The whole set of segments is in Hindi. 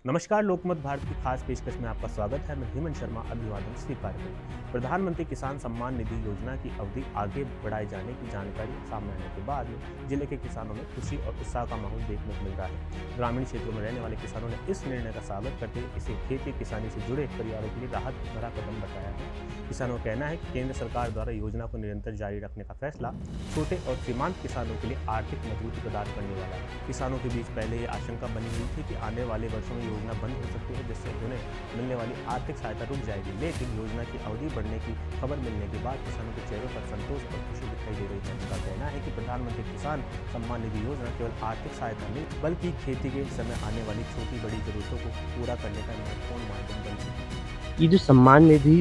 नमस्कार, लोकमत भारत की खास पेशकश में आपका स्वागत है। मैं हेमंत शर्मा अभिवादन स्वीकार करें। प्रधानमंत्री किसान सम्मान निधि योजना की अवधि आगे बढ़ाए जाने की जानकारी सामने आने के बाद जिले के किसानों में खुशी और उत्साह का माहौल देखने को मिल रहा है। ग्रामीण क्षेत्रों में रहने वाले किसानों ने इस निर्णय का स्वागत करते हुए इसे खेती किसानी से जुड़े परिवारों के लिए राहत भरा कदम बताया है। किसानों का कहना है कि केंद्र सरकार द्वारा योजना को निरंतर जारी रखने का फैसला छोटे और सीमांत किसानों के लिए आर्थिक मजबूती प्रदान करने वाला है। किसानों के बीच पहले ये आशंका बनी हुई थी कि आने वाले वर्षों में योजना बंद हो सकती है, जिससे उन्हें मिलने वाली आर्थिक सहायता रुक जाएगी। लेकिन योजना की अवधि बढ़ने की खबर मिलने के बाद किसानों के चेहरों पर संतोष और खुशी दिखाई दे रही है। उनका कहना है कि प्रधानमंत्री किसान सम्मान निधि योजना केवल आर्थिक सहायता नहीं बल्कि खेती के समय आने वाली छोटी बड़ी जरूरतों को पूरा करने का महत्वपूर्ण माध्यम बन सकती है। ये जो सम्मान निधि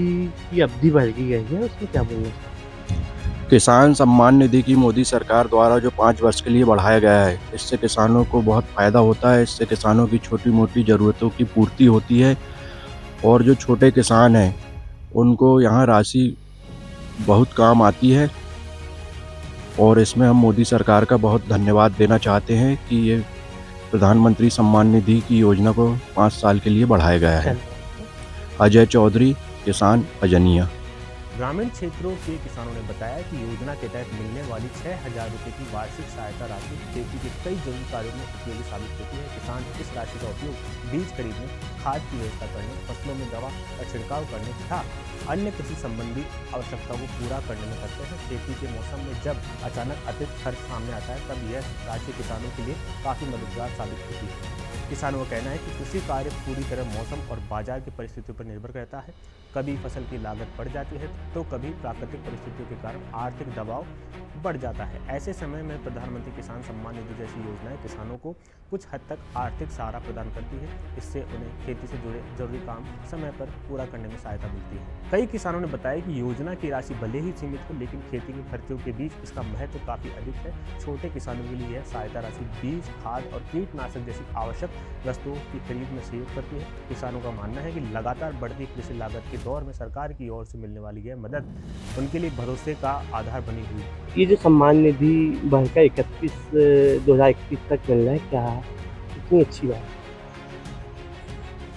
की अवधि बढ़ गई है उसमें क्या बोलना चाहिए? किसान सम्मान निधि की मोदी सरकार द्वारा जो 5 वर्ष के लिए बढ़ाया गया है, इससे किसानों को बहुत फ़ायदा होता है। इससे किसानों की छोटी मोटी ज़रूरतों की पूर्ति होती है और जो छोटे किसान हैं उनको यहाँ राशि बहुत काम आती है। और इसमें हम मोदी सरकार का बहुत धन्यवाद देना चाहते हैं कि ये प्रधानमंत्री सम्मान निधि की योजना को 5 साल के लिए बढ़ाया गया है। अजय चौधरी, किसान अजनिया। ग्रामीण क्षेत्रों के किसानों ने बताया कि योजना के तहत मिलने वाली 6,000 रुपये की वार्षिक सहायता राशि खेती के कई जरूरी कार्यों में उपयोगी साबित होती है। किसान इस राशि का उपयोग बीज खरीदने, खाद की व्यवस्था करने, फसलों में दवा का छिड़काव करने तथा अन्य कृषि संबंधी आवश्यकताओं को पूरा करने में करते हैं। खेती के मौसम में जब अचानक अतिरिक्त खर्च सामने आता है तब यह राशि किसानों के लिए काफ़ी मददगार साबित होती है। किसानों का कहना है कि कृषि कार्य पूरी तरह मौसम और बाजार की परिस्थितियों पर निर्भर करता है। कभी फसल की लागत बढ़ जाती है तो कभी प्राकृतिक परिस्थितियों के कारण आर्थिक दबाव बढ़ जाता है। ऐसे समय में प्रधानमंत्री किसान सम्मान निधि जैसी योजनाएं किसानों को कुछ हद तक आर्थिक सहारा प्रदान करती है। इससे उन्हें खेती से जुड़े जरूरी काम समय पर पूरा करने में सहायता मिलती है। कई किसानों ने बताया कि योजना की राशि भले ही सीमित हो, लेकिन खेती के खर्चों के बीच इसका महत्व काफ़ी अधिक है। छोटे किसानों के लिए यह सहायता राशि बीज, खाद और कीटनाशक जैसी आवश्यक वस्तुओं की खरीद में सहयोग करती है। किसानों का मानना है कि लगातार बढ़ती कृषि लागत के दौर में सरकार की ओर से मिलने वाली यह मदद उनके लिए भरोसे का आधार बनी हुई है। ये जो सम्मान निधि बढ़कर 2021 तक मिल रहा है, क्या इतनी अच्छी बात है?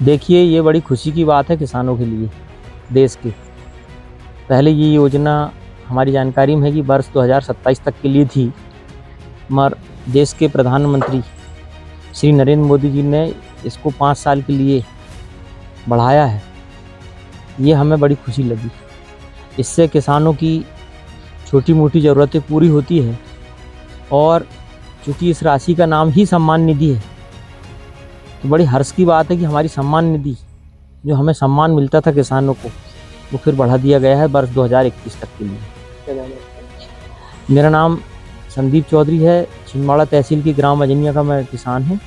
देखिए, ये बड़ी खुशी की बात है किसानों के लिए देश के। पहले ये योजना हमारी जानकारी में है कि वर्ष 2027 तक के लिए थी, मगर देश के प्रधानमंत्री श्री नरेंद्र मोदी जी ने इसको 5 साल के लिए बढ़ाया है। ये हमें बड़ी खुशी लगी। इससे किसानों की छोटी मोटी ज़रूरतें पूरी होती है और चूँकि इस राशि का नाम ही सम्मान निधि है तो बड़ी हर्ष की बात है कि हमारी सम्मान निधि जो हमें सम्मान मिलता था किसानों को, वो फिर बढ़ा दिया गया है वर्ष 2021 तक के लिए। क्या नाम है? मेरा नाम संदीप चौधरी है। छिंदवाड़ा तहसील की ग्राम अजनिया का मैं किसान हूँ।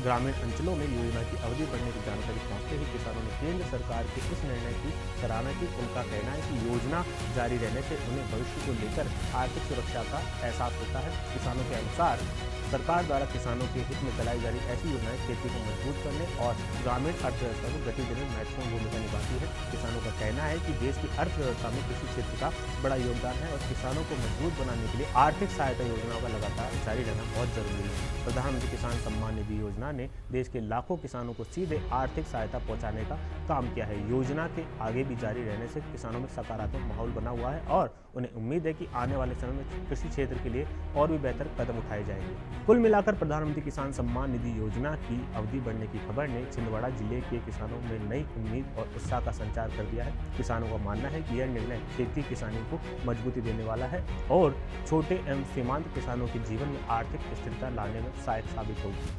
ग्रामीण अंचलों में योजना की अवधि बढ़ने की जानकारी पहुंचते ही किसानों ने केंद्र सरकार के इस निर्णय की सराहना की। उनका कहना है कि योजना जारी रहने से उन्हें भविष्य को लेकर आर्थिक सुरक्षा का एहसास होता है। किसानों के अनुसार सरकार द्वारा किसानों के हित में चलाई जा रही ऐसी योजनाएं खेती को मजबूत करने और ग्रामीण अर्थव्यवस्था को गति देने में महत्वपूर्ण भूमिका निभाती है। किसानों का कहना है कि देश की अर्थव्यवस्था में कृषि क्षेत्र का बड़ा योगदान है और किसानों को मजबूत बनाने के लिए आर्थिक सहायता योजनाओं का लगातार जारी रहना बहुत जरूरी है। प्रधानमंत्री किसान सम्मान निधि योजना ने देश के लाखों किसानों को सीधे आर्थिक सहायता पहुंचाने का काम किया है। योजना के आगे भी जारी रहने से किसानों में सकारात्मक माहौल बना हुआ है और उन्हें उम्मीद है कि आने वाले समय में कृषि क्षेत्र के लिए और भी बेहतर कदम उठाए जाएंगे। कुल मिलाकर प्रधानमंत्री किसान सम्मान निधि योजना की अवधि बढ़ने की खबर ने छिंदवाड़ा जिले के किसानों में नई उम्मीद और उत्साह का संचार कर दिया है। किसानों का मानना है कि यह निर्णय खेती किसानी को मजबूती देने वाला है और छोटे एवं सीमांत किसानों के जीवन में आर्थिक स्थिरता लाने में सहायक साबित होगी।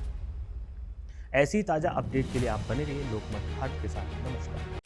ऐसी ताज़ा अपडेट के लिए आप बने रहिए लोकमत भारत के साथ। नमस्कार।